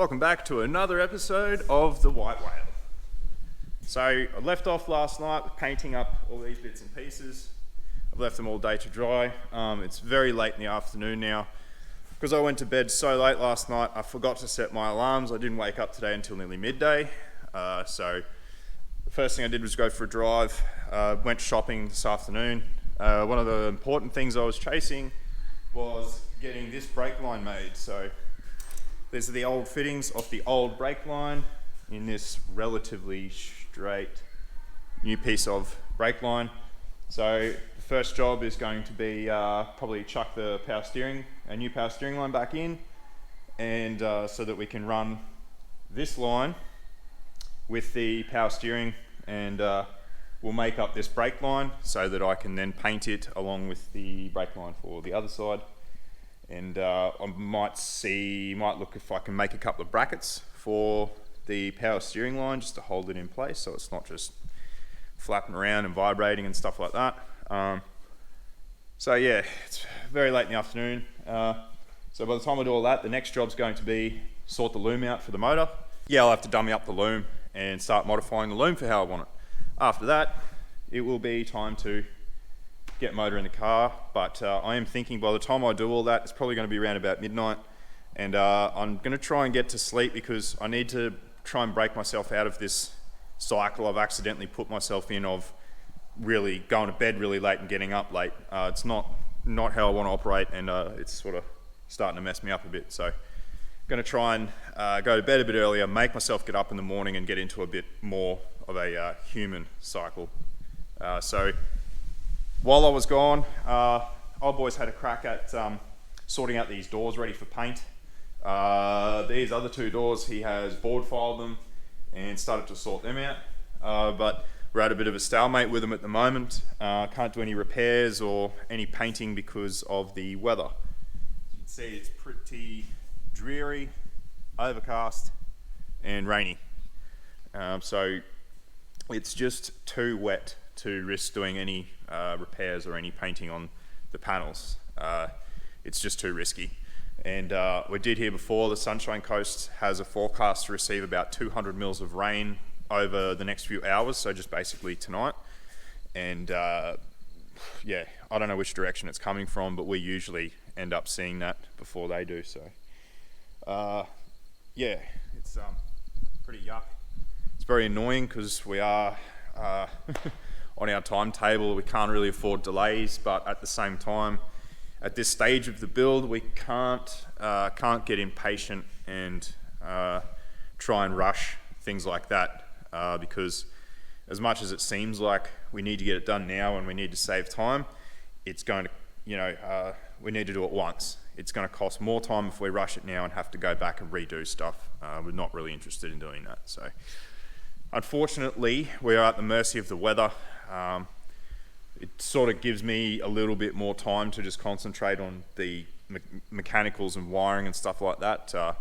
Welcome back to another episode of The White Whale. So I left off last night with painting up all these bits and pieces. I've left them all day to dry. It's very late in the afternoon now. Because I went to bed so late last night, I forgot to set my alarms. I didn't wake up today until nearly midday. So the first thing I did was go for a drive. Went shopping this afternoon. One of the important things I was chasing was getting this brake line made. So these are the old fittings off the old brake line in this relatively straight new piece of brake line. So the first job is going to be probably chuck the a new power steering line back in, and so that we can run this line with the power steering, and we'll make up this brake line so that I can then paint it along with the brake line for the other side. And I might look if I can make a couple of brackets for the power steering line just to hold it in place so it's not just flapping around and vibrating and stuff like that. So yeah, it's very late in the afternoon. So by the time I do all that, the next job's going to be sort the loom out for the motor. Yeah, I'll have to dummy up the loom and start modifying the loom for how I want it. After that, it will be time to get motor in the car, but I am thinking by the time I do all that, it's probably going to be around about midnight, and I'm going to try and get to sleep because I need to try and break myself out of this cycle I've accidentally put myself in of really going to bed really late and getting up late. It's not how I want to operate, and it's sort of starting to mess me up a bit. So I'm going to try and go to bed a bit earlier, make myself get up in the morning and get into a bit more of a human cycle. So while I was gone, old boys had a crack at sorting out these doors ready for paint. These other two doors, he has board filed them and started to sort them out. But we're at a bit of a stalemate with them at the moment. Can't do any repairs or any painting because of the weather. You can see it's pretty dreary, overcast and rainy. So it's just too wet to risk doing any repairs or any painting on the panels. It's just too risky. And we did hear before, the Sunshine Coast has a forecast to receive about 200 mils of rain over the next few hours, so just basically tonight. And yeah, I don't know which direction it's coming from, but we usually end up seeing that before they do. So yeah, it's pretty yuck. It's very annoying because we are on our timetable. We can't really afford delays, but at the same time, at this stage of the build, we can't get impatient and try and rush things like that, because as much as it seems like we need to get it done now and we need to save time, it's going to, we need to do it once. It's going to cost more time if we rush it now and have to go back and redo stuff. We're not really interested in doing that. So unfortunately, we are at the mercy of the weather. It sort of gives me a little bit more time to just concentrate on the mechanicals and wiring and stuff like that. So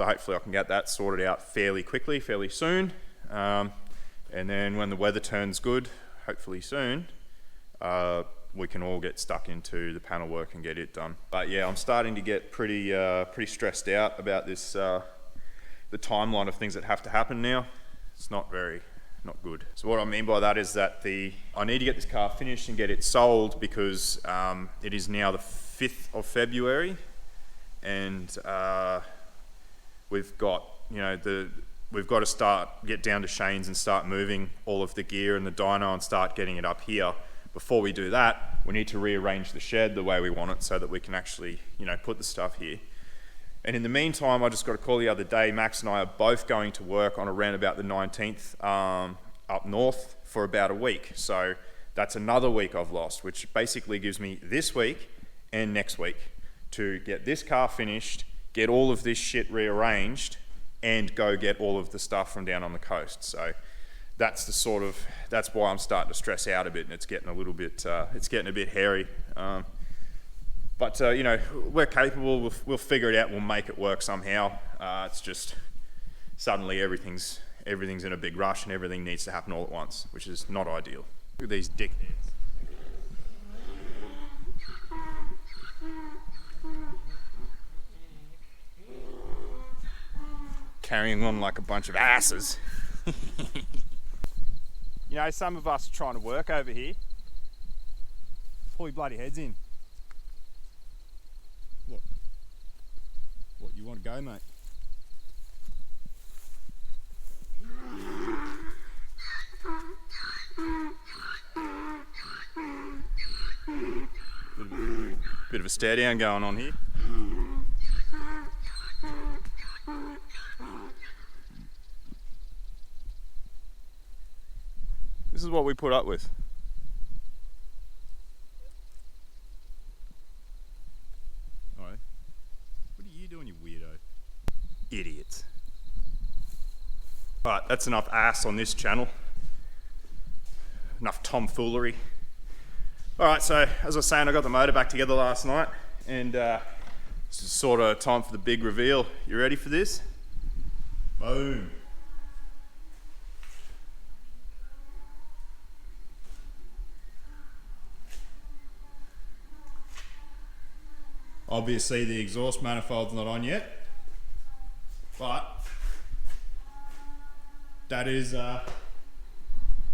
hopefully I can get that sorted out fairly quickly, fairly soon. And then when the weather turns good, hopefully soon, we can all get stuck into the panel work and get it done. But yeah, I'm starting to get pretty stressed out about this, the timeline of things that have to happen now. It's not good. So what I mean by that is that I need to get this car finished and get it sold because it is now the 5th of February, and we've got to get down to Shane's and start moving all of the gear and the dyno and start getting it up here. Before we do that, we need to rearrange the shed the way we want it so that we can actually, put the stuff here. And in the meantime, I just got a call the other day. Max and I are both going to work on around about the 19th up north for about a week. So that's another week I've lost, which basically gives me this week and next week to get this car finished, get all of this shit rearranged, and go get all of the stuff from down on the coast. So that's why I'm starting to stress out a bit, and it's getting a bit hairy. But we're capable. We'll figure it out. We'll make it work somehow. It's just suddenly everything's in a big rush and everything needs to happen all at once, which is not ideal. Look at these dickheads. carrying on like a bunch of asses. You know, some of us are trying to work over here. Pull your bloody heads in. What you want to go, mate? Bit of a stare down going on here. This is what we put up with. Alright. What are you doing, you weirdo? Idiots. Alright, that's enough ass on this channel. Enough tomfoolery. Alright, so as I was saying, I got the motor back together last night, and this is sort of time for the big reveal. You ready for this? Boom. Obviously the exhaust manifold's not on yet, but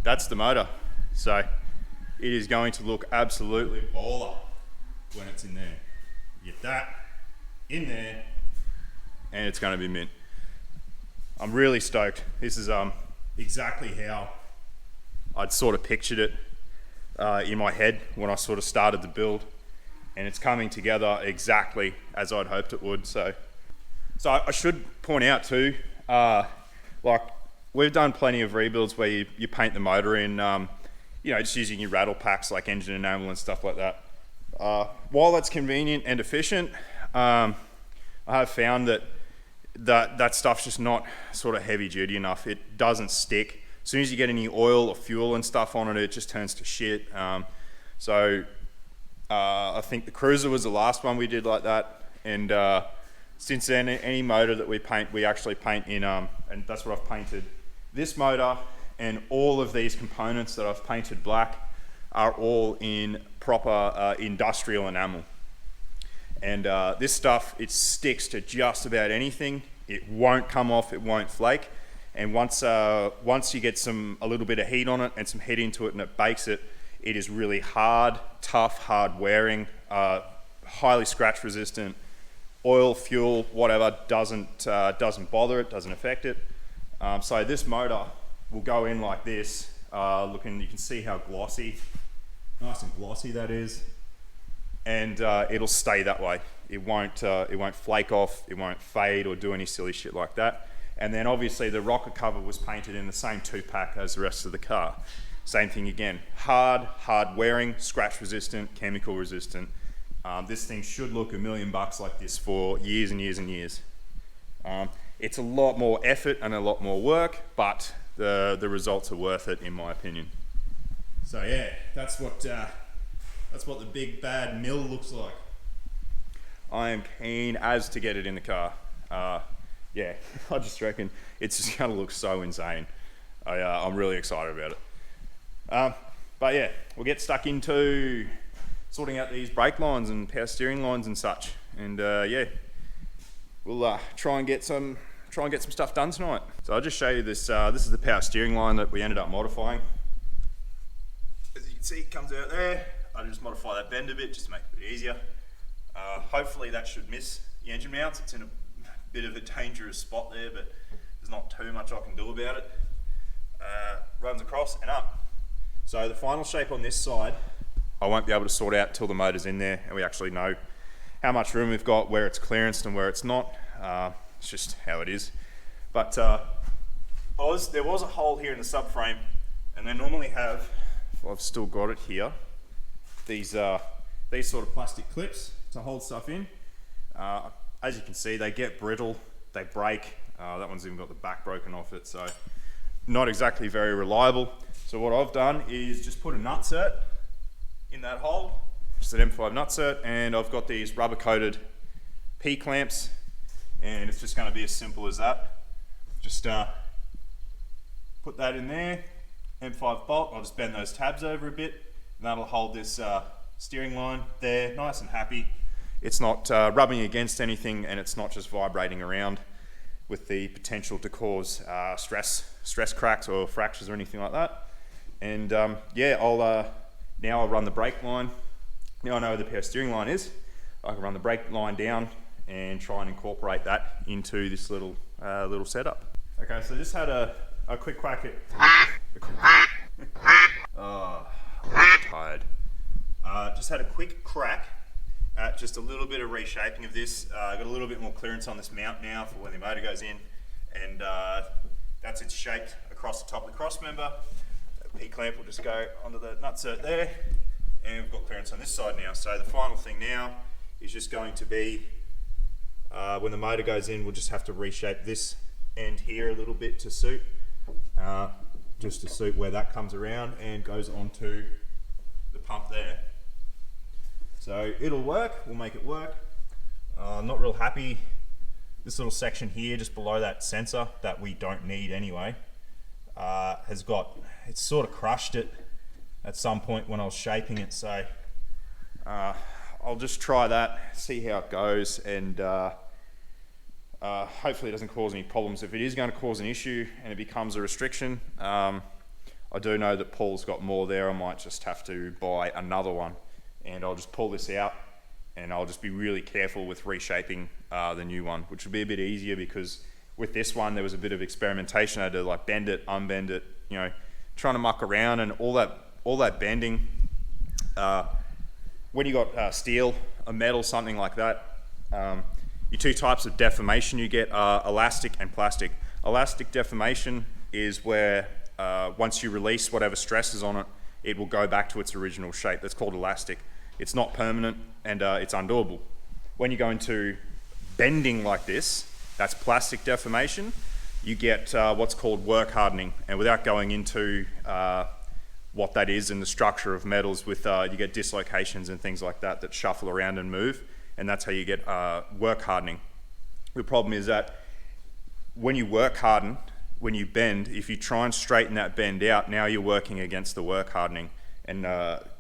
that's the motor. So it is going to look absolutely baller when it's in there. You get that in there and it's going to be mint. I'm really stoked. This is exactly how I'd sort of pictured it in my head when I sort of started the build, and it's coming together exactly as I'd hoped it would. So I should point out too, like we've done plenty of rebuilds where you paint the motor in, you know, just using your rattle packs like engine enamel and stuff like that. While that's convenient and efficient, I have found that stuff's just not sort of heavy duty enough. It doesn't stick. As soon as you get any oil or fuel and stuff on it, it just turns to shit. I think the Cruiser was the last one we did like that, and since then any motor that we paint, we actually paint in, and that's what I've painted. This motor and all of these components that I've painted black are all in proper industrial enamel. And this stuff, it sticks to just about anything. It won't come off, it won't flake. And once you get a little bit of heat on it and some heat into it and it bakes it, it is really hard, tough, hard wearing, highly scratch resistant. Oil, fuel, whatever, doesn't bother it, doesn't affect it. So this motor will go in like this, you can see how glossy, nice and glossy that is. And it'll stay that way. It won't flake off, it won't fade or do any silly shit like that. And then obviously the rocker cover was painted in the same 2-pack as the rest of the car. Same thing again, hard wearing, scratch resistant, chemical resistant. This thing should look $1 million like this for years and years and years. It's a lot more effort and a lot more work, but the results are worth it in my opinion. So yeah, that's what the big bad mill looks like. I am keen as to get it in the car. Yeah, I just reckon it's just gonna look so insane. I'm really excited about it. But yeah, we'll get stuck into sorting out these brake lines and power steering lines and such. And yeah, we'll try and get some stuff done tonight. So I'll just show you this. This is the power steering line that we ended up modifying. As you can see, it comes out there. I just modify that bend a bit just to make it a bit easier. Hopefully that should miss the engine mounts. It's in a bit of a dangerous spot there, but there's not too much I can do about it. Runs across and up. So the final shape on this side, I won't be able to sort out till the motor's in there and we actually know how much room we've got, where it's clearanced and where it's not. It's just how it is. But there was a hole here in the subframe, and they normally have, if I've still got it here, these sort of plastic clips to hold stuff in. As you can see, they get brittle, they break. That one's even got the back broken off it, so not exactly very reliable. So what I've done is just put a nutset in that hole, just an M5 nutset, and I've got these rubber coated P-clamps, and it's just going to be as simple as that. Just put that in there, M5 bolt, I'll just bend those tabs over a bit, and that'll hold this steering line there, nice and happy. It's not rubbing against anything, and it's not just vibrating around. with the potential to cause stress cracks or fractures or anything like that. And yeah, now I'll run the brake line. Now I know where the power steering line is. I can run the brake line down and try and incorporate that into this little setup. Okay, so just had a quick quack at. Oh, I'm tired. Just had a quick crack at just a little bit of reshaping of this. Got a little bit more clearance on this mount now for when the motor goes in, and that's it shaped across the top of the cross member. The P-clamp will just go onto the nutset there, and we've got clearance on this side now. So the final thing now is just going to be, when the motor goes in, we'll just have to reshape this end here a little bit to suit, just to suit where that comes around and goes onto the pump there. So it'll work, we'll make it work. I'm not real happy. This little section here just below that sensor that we don't need anyway, it's sort of crushed it at some point when I was shaping it. So I'll just try that, see how it goes, and hopefully it doesn't cause any problems. If it is going to cause an issue and it becomes a restriction, I do know that Paul's got more there. I might just have to buy another one, and I'll just pull this out, and I'll just be really careful with reshaping the new one, which will be a bit easier, because with this one there was a bit of experimentation. I had to like bend it, unbend it, you know, trying to muck around, and all that bending. When you got steel, a metal, something like that, your two types of deformation you get are elastic and plastic. Elastic deformation is where once you release whatever stress is on it, it will go back to its original shape. That's called elastic. It's not permanent, and it's undoable. When you go into bending like this, that's plastic deformation. You get what's called work hardening, and without going into what that is and the structure of metals, you get dislocations and things like that that shuffle around and move, and that's how you get work hardening. The problem is that when you work harden, when you bend, if you try and straighten that bend out, now you're working against the work hardening. And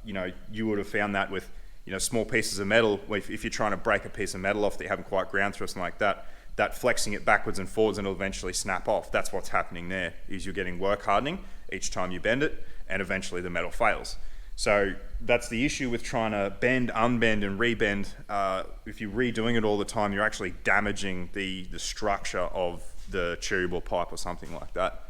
you know, you would have found that with, you know, small pieces of metal. If you're trying to break a piece of metal off that you haven't quite ground through or something like that, that flexing it backwards and forwards, and it'll eventually snap off. That's what's happening there, is you're getting work hardening each time you bend it, and eventually the metal fails. So that's the issue with trying to bend, unbend and rebend. If you're redoing it all the time, you're actually damaging the structure of the tube or pipe or something like that.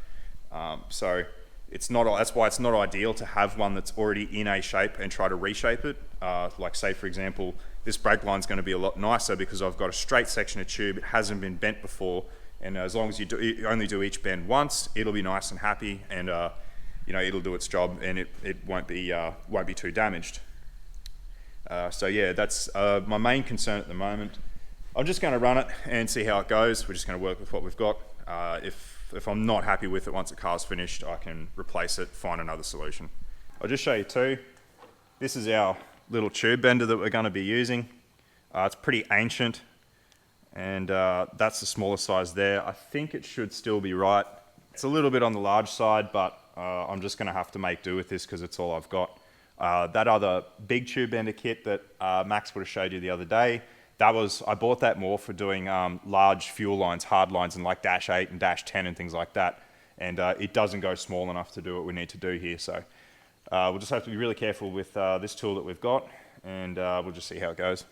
So it's not, that's why it's not ideal to have one that's already in a shape and try to reshape it. Like say for example, this brake line's going to be a lot nicer because I've got a straight section of tube, it hasn't been bent before, and as long as you only do each bend once, it'll be nice and happy, and you know, it'll do its job, and it won't be too damaged. So yeah, that's my main concern at the moment. I'm just going to run it and see how it goes. We're just going to work with what we've got. If I'm not happy with it once the car's finished, I can replace it, find another solution. I'll just show you two. This is our little tube bender that we're going to be using. It's pretty ancient, and that's the smaller size there. I think it should still be right. It's a little bit on the large side, but I'm just going to have to make do with this because it's all I've got. That other big tube bender kit that Max would have showed you the other day, I bought that more for doing large fuel lines, hard lines, and like dash 8 and dash 10 and things like that. And it doesn't go small enough to do what we need to do here. So we'll just have to be really careful with this tool that we've got, and we'll just see how it goes.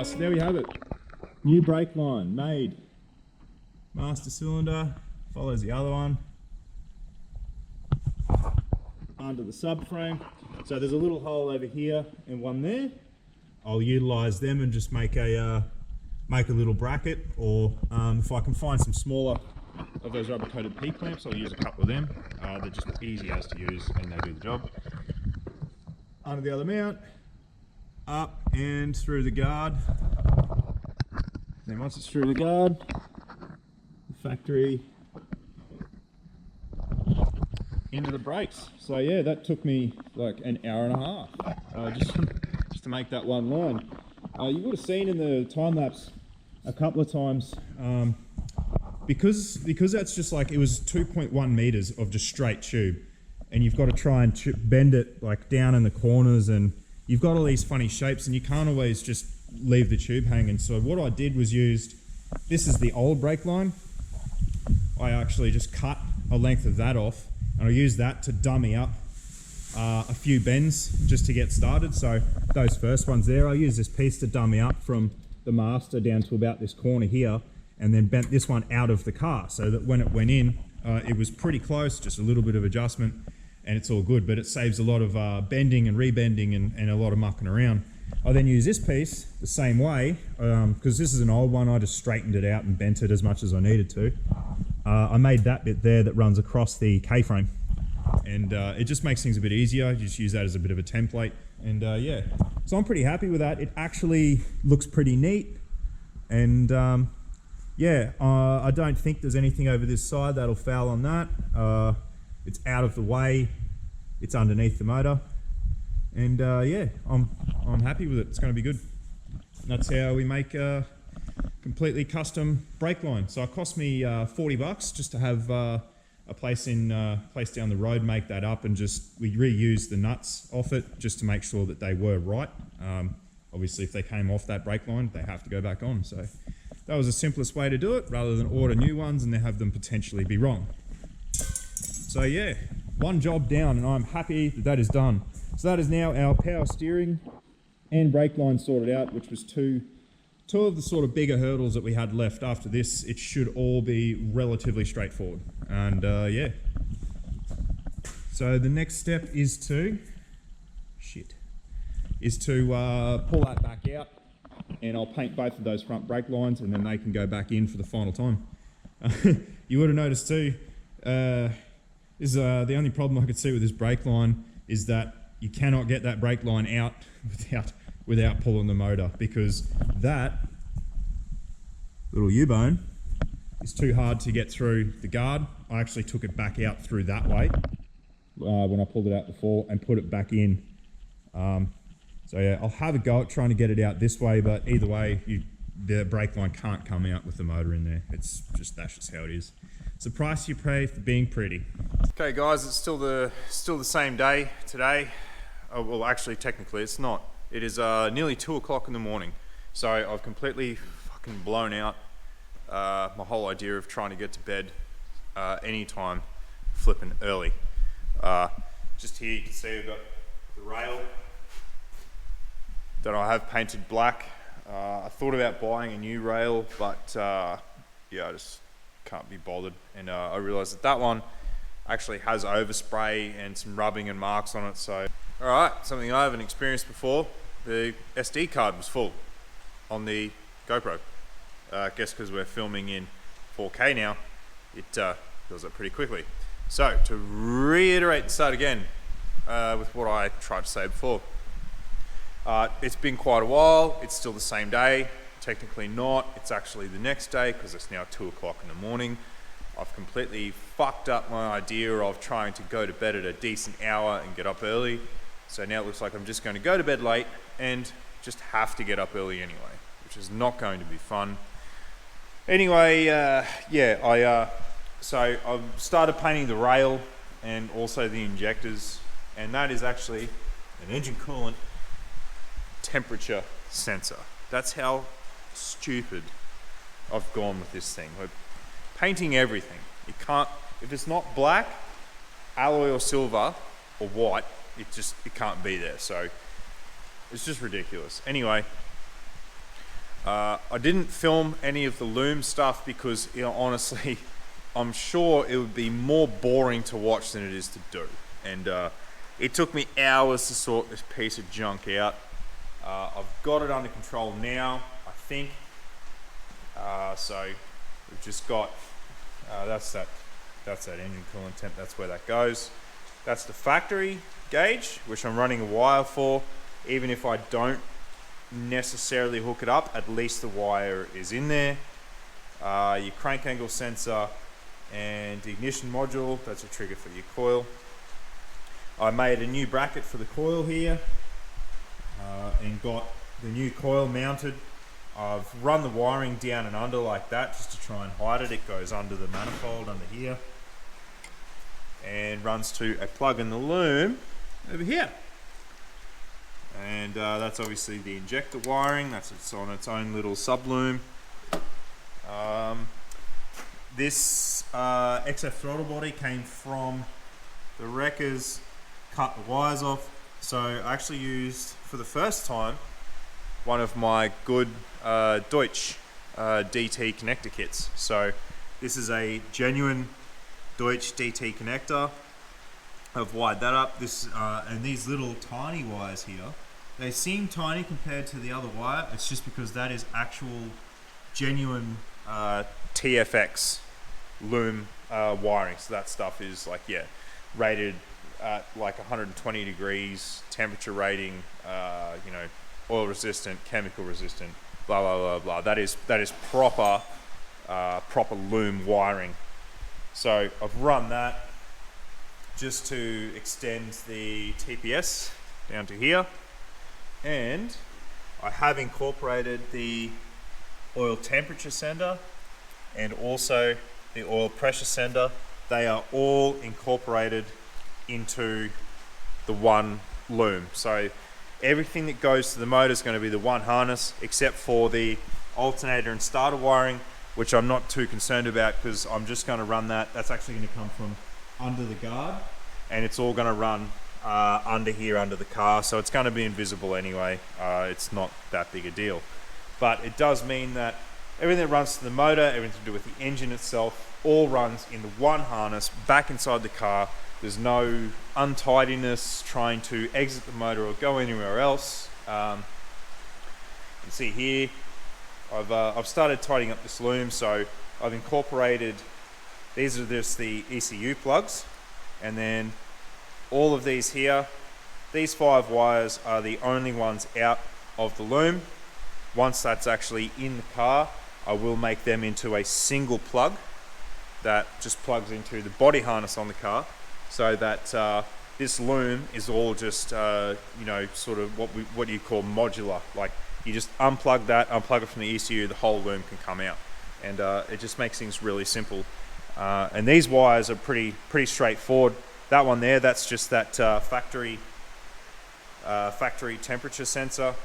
So there we have it. New brake line made. Master cylinder follows the other one. under the subframe. So there's a little hole over here and one there. I'll utilise them and just make a little bracket, or if I can find some smaller of those rubber coated P clamps, I'll use a couple of them. They're just easy as to use and they do the job. Under the other mount, up and through the guard. Then once it's through the guard, the factory into the brakes. So yeah, that took me like an hour and a half just to make that one line. You would have seen in the time lapse a couple of times, because that's just like, it was 2.1 meters of just straight tube, and you've got to try and bend it like down in the corners, and you've got all these funny shapes, and you can't always just leave the tube hanging. So what I did was this is the old brake line. I actually just cut a length of that off, and I used that to dummy up a few bends just to get started. So those first ones there, I used this piece to dummy up from the master down to about this corner here, and then bent this one out of the car so that when it went in, it was pretty close, just a little bit of adjustment, and it's all good. But it saves a lot of bending and rebending and a lot of mucking around. I then use this piece the same way, because this is an old one. I just straightened it out and bent it as much as I needed to. I made that bit there that runs across the K-frame, and it just makes things a bit easier. You just use that as a bit of a template, and yeah, so I'm pretty happy with that. It actually looks pretty neat, and yeah, I don't think there's anything over this side that'll foul on that. It's out of the way, it's underneath the motor, and yeah, I'm happy with it. It's going to be good. And that's how we make a completely custom brake line. So it cost me $40 just to have a place down the road make that up, and we reused the nuts off it just to make sure that they were right. Obviously, if they came off that brake line, they have to go back on. So that was the simplest way to do it, rather than order new ones and then have them potentially be wrong. So yeah, one job down, and I'm happy that that is done. So that is now our power steering and brake line sorted out, which was two of the sort of bigger hurdles that we had left. After this, it should all be relatively straightforward. And yeah. So the next step is to pull that back out, and I'll paint both of those front brake lines, and then they can go back in for the final time. You would have noticed too, the only problem I could see with this brake line is that you cannot get that brake line out without pulling the motor, because that little U-bone is too hard to get through the guard. I actually took it back out through that way when I pulled it out before, and put it back in. So yeah, I'll have a go at trying to get it out this way, but either way, the brake line can't come out with the motor in there. That's just how it is. It's the price you pay for being pretty. Okay guys, it's still the same day today. Oh, well, actually, technically it's not. It is nearly 2 o'clock in the morning. So I've completely fucking blown out my whole idea of trying to get to bed anytime flipping early. Just here you can see I've got the rail that I have painted black. I thought about buying a new rail, but yeah, I just can't be bothered. And I realised that one actually has overspray and some rubbing and marks on it. So, alright, something I haven't experienced before. The SD card was full on the GoPro. I guess because we're filming in 4K now, it fills up pretty quickly. So, to reiterate and start again with what I tried to say before. It's been quite a while. It's still the same day. Technically not. It's actually the next day, because it's now 2 o'clock in the morning. I've completely fucked up my idea of trying to go to bed at a decent hour and get up early. So now it looks like I'm just going to go to bed late and just have to get up early anyway, which is not going to be fun. Anyway, yeah, so I've started painting the rail and also the injectors, and that is actually an engine coolant temperature sensor. That's how stupid I've gone with this thing. We're painting everything. You can't, if it's not black, alloy or silver or white, it can't be there. So it's just ridiculous. Anyway, I didn't film any of the Loom stuff because, you know, honestly, I'm sure it would be more boring to watch than it is to do. And It took me hours to sort this piece of junk out. I've got it under control now, I think. So we've just got, that's that engine coolant temp, that's where that goes. That's the factory gauge, which I'm running a wire for. Even if I don't necessarily hook it up, at least the wire is in there. Your crank angle sensor and the ignition module, that's a trigger for your coil. I made a new bracket for the coil here and got the new coil mounted. I've run the wiring down and under like that just to try and hide it. It goes under the manifold under here and runs to a plug in the loom over here. And that's obviously the injector wiring. It's on its own little sub loom. This XF throttle body came from the wreckers, cut the wires off. So I actually used, for the first time, one of my good Deutsch DT connector kits. So this is a genuine Deutsch DT connector. I've wired that up. And these little tiny wires here, they seem tiny compared to the other wire. It's just because that is actual genuine TFX Loom wiring. So that stuff is like, yeah, rated at like 120 degrees temperature rating, you know, oil resistant, chemical resistant, blah blah blah blah. That is proper Loom wiring. So I've run that just to extend the TPS down to here, and I have incorporated the oil temperature sender and also the oil pressure sender. They are all incorporated into the one loom. So everything that goes to the motor is going to be the one harness, except for the alternator and starter wiring, which I'm not too concerned about because I'm just going to run that. That's actually going to come from under the guard, and it's all going to run under here, under the car. So it's going to be invisible anyway. It's not that big a deal. But it does mean that everything that runs to the motor, everything to do with the engine itself, all runs in the one harness back inside the car. There's no untidiness trying to exit the motor or go anywhere else. You can see here, I've started tidying up this loom. So I've incorporated, these are just the ECU plugs, and then all of these here, these 5 wires are the only ones out of the loom. Once that's actually in the car, I will make them into a single plug that just plugs into the body harness on the car, so that this loom is all just, you know, sort of what you call modular. Like you just unplug that, unplug it from the ECU, the whole loom can come out, and it just makes things really simple. And these wires are pretty straightforward. That one there, that's just that factory temperature sensor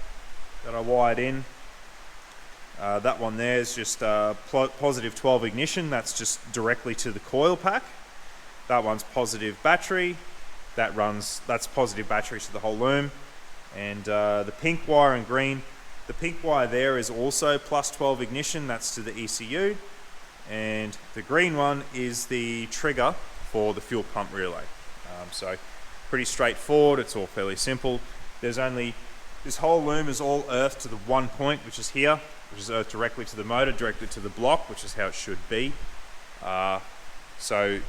that I wired in. That one there is just positive 12 ignition. That's just directly to the coil pack. That one's positive battery. That's positive batteries to the whole loom. And the pink wire and green, the pink wire there is also plus 12 ignition. That's to the ECU. And the green one is the trigger for the fuel pump relay. So pretty straightforward. It's all fairly simple. This whole loom is all earthed to the one point, which is here, which is earthed directly to the motor, directed to the block, which is how it should be. So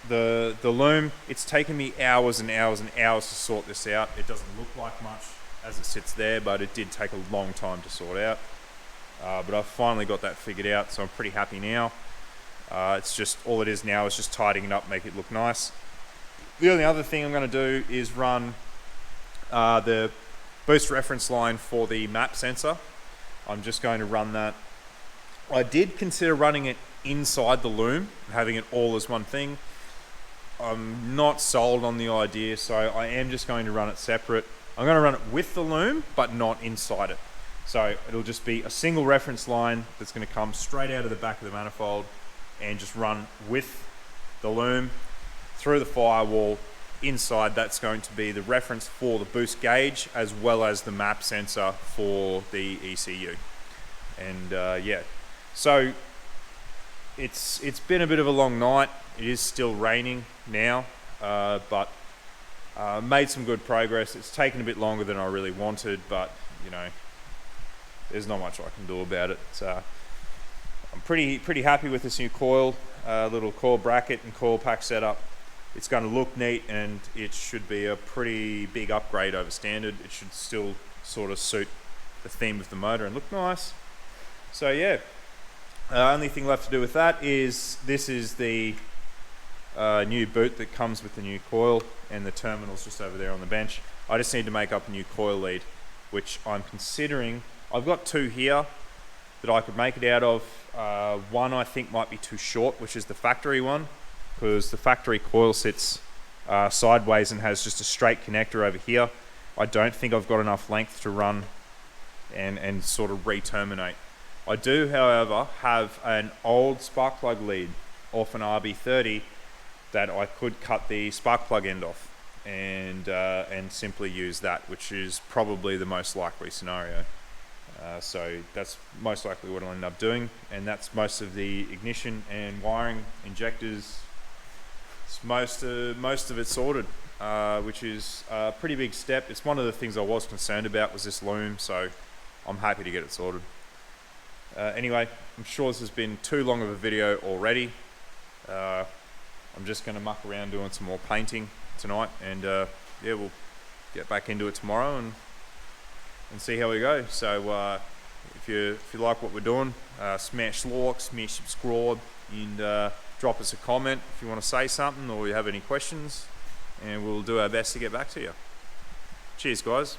the loom, it's taken me hours and hours and hours to sort this out. It doesn't look like much as it sits there, but it did take a long time to sort out. But I've finally got that figured out, so I'm pretty happy now. It's just, all it is now is just tidying it up, make it look nice. The only other thing I'm going to do is run the boost reference line for the map sensor. I'm just going to run that. I did consider running it inside the loom and having it all as one thing. I'm not sold on the idea, so I am just going to run it separate. I'm going to run it with the loom, but not inside it. So it'll just be a single reference line that's going to come straight out of the back of the manifold and just run with the loom through the firewall. Inside, that's going to be the reference for the boost gauge as well as the map sensor for the ECU. And yeah, so it's been a bit of a long night. It is still raining now, but Made some good progress. It's taken a bit longer than I really wanted, but you know, there's not much I can do about it. So I'm pretty happy with this new coil, little coil bracket and coil pack setup. It's going to look neat, and it should be a pretty big upgrade over standard. It should still sort of suit the theme of the motor and look nice. So yeah, only thing left to do with that is this is the new boot that comes with the new coil, and the terminal's just over there on the bench. I just need to make up a new coil lead, which I'm considering. I've got two here that I could make it out of. One I think might be too short, which is the factory one, because the factory coil sits sideways and has just a straight connector over here. I don't think I've got enough length to run and sort of re-terminate. I do, however, have an old spark plug lead off an RB30 that I could cut the spark plug end off and simply use that, which is probably the most likely scenario. So that's most likely what I'll end up doing, and that's most of the ignition and wiring, injectors. It's most of it sorted, which is a pretty big step. It's one of the things I was concerned about was this loom, so I'm happy to get it sorted. Anyway, I'm sure this has been too long of a video already. I'm just going to muck around doing some more painting tonight, and yeah, we'll get back into it tomorrow and see how we go. So if you like what we're doing, smash like, smash subscribe, and drop us a comment if you want to say something or you have any questions, and we'll do our best to get back to you. Cheers, guys.